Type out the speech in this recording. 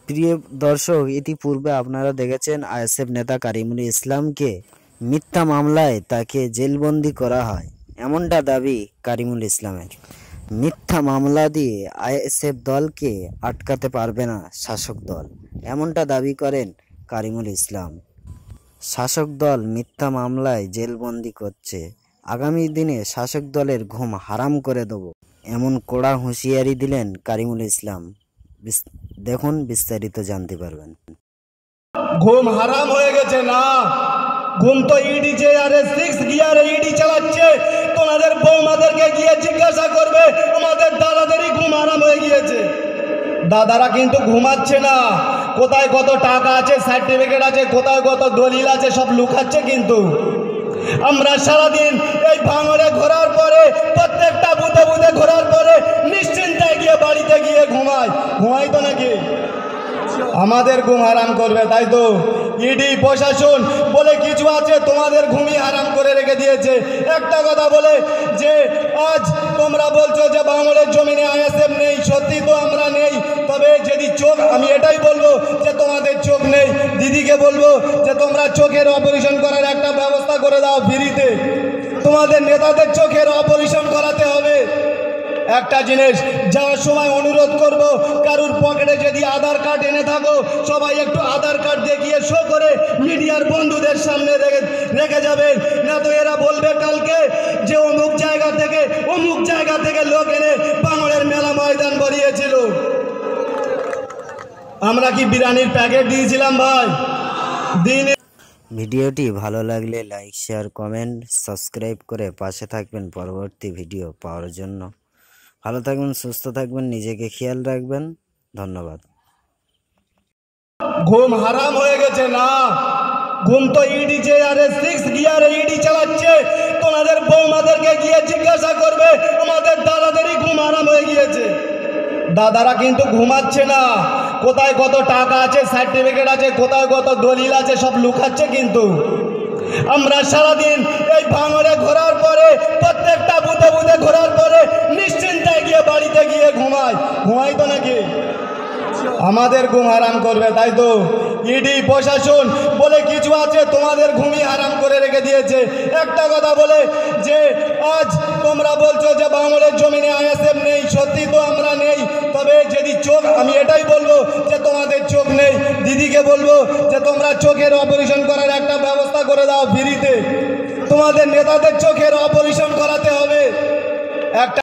প্রিয় দর্শক, ইতিপূর্বে আপনারা দেখেছেন আইএসএফ নেতা কারিমুল ইসলামকে মিথ্যা মামলায় তাকে জেলবন্দি করা হয়, এমনটা দাবি কারিমুল ইসলামের। মিথ্যা মামলা দিয়ে আইএসএফ দলকে আটকাতে পারবে না শাসক দল, এমনটা দাবি করেন কারিমুল ইসলাম। শাসক দল মিথ্যা মামলায় জেলবন্দি করছে, আগামী দিনে শাসক দলের ঘুম হারাম করে দেব, এমন কড়া হুঁশিয়ারি দিলেন কারিমুল ইসলাম। দেখুন, বিস্তারিত জানতে পারবেন। ঘুম হারাম হয়ে গেছে না, ঘুম তো ইডি যে আরে 6 গিয়ারে ইডি চালাচ্ছে। তোমাদের বৌমাদেরকে গিয়ে জিজ্ঞাসা করবে, আমাদের দাদাদেরই ঘুম হারাম হয়ে গিয়েছে। দাদারা কিন্তু ঘুমাচ্ছে না, কোথায় কত টাকা আছে, সার্টিফিকেট আছে, কোথায় কত দলিল আছে, সব লুকাচ্ছে। কিন্তু আমরা সারাদিন এই ভাঙড়ে ঘোরার পরে, প্রত্যেকটা বুথে বুথে ঘোরার পরে নিশ্চিন্তায় গিয়ে বাড়িতে গিয়ে ঘুমাই তো নাকি? আমাদের ঘুম হারাম করবে, তাই তো? ইডি প্রশাসন বলে কিছু আছে, তোমাদের ঘুমই হারাম করে রেখে দিয়েছে। একটা কথা বলে যে আজ তোমরা বলছো যে বাংলার জমিনে আইএসএফ নেই, সত্যি তো আমরা নেই। তবে যদি চোখ, আমি এটাই বলবো যে তোমাদের চোখ নেই, দিদিকে বলবো যে তোমরা চোখের অপারেশন করার একটা ব্যবস্থা করে দাও ফ্রিতে। তোমাদের নেতাদের চোখের অপারেশন করাতে হবে। একটা জিনিস যাওয়ার সময় অনুরোধ করব, কারুর পকেটে যদি আধার কার্ড এনে থাকো, সবাই একটু আধার কার্ড দেখিয়ে শো করে মিডিয়ার বন্ধুদের সামনে রেখে যাবেন। না তো এরা বলবে কালকে যে অমুক জায়গা থেকে লোক এনে বাংলার মেলা ময়দান ভরিয়েছিল। আমরা কি বিরিয়ানির প্যাকেট দিয়েছিলাম ভাই? দিনে। ভিডিওটি ভালো লাগলে লাইক, শেয়ার, কমেন্ট, সাবস্ক্রাইব করে পাশে থাকবেন পরবর্তী ভিডিও পাওয়ার জন্য। ভালো থাকবেন, সুস্থ থাকবেন, নিজেকে খেয়াল রাখবেন। ধন্যবাদ। ঘুম হারাম হয়ে গেছে না, ঘুম তো ইডি যে আরে 6 গিয়ারে ইডি চালাচ্ছে। তোমাদের বৌমাদেরকে গিয়ে জিজ্ঞাসা করবে, আমাদের দাদাদেরই ঘুম হারাম হয়ে গিয়েছে। দাদারা কিন্তু ঘুমাচ্ছে না, কোথায় কত টাকা আছে, সার্টিফিকেট আছে, কোথায় কত দলিল আছে, সব লুকাচ্ছে। কিন্তু আমরা সারাদিন এই ভাঙড়ে ঘোরার পরে, প্রত্যেকটা বুথে বুথে ঘোরার পরে নিশ্চিন্তায় গিয়ে বাড়িতে গিয়ে ঘুমাই তো নাকি? আমাদের ঘুম হারাম করবে, তাই তো? ইডি প্রশাসন বলে কিছু আছে, তোমাদের ঘুমই হারাম করে রেখে দিয়েছে। একটা কথা বলে যে আজ তোমরা বলছো যে বাংলার জমিনে আইএসএফ নেই, সত্যি তো আমরা নেই। তবে যদি চোখ, আমি এটাই বলবো যে তোমাদের চোখ নেই, দিদিকে বলবো যে তোমরা চোখের অপারেশন করার একটা ব্যবস্থা করে দাও ফ্রিতে। তোমাদের নেতাদের চোখের অপারেশন করাতে হবে। একটা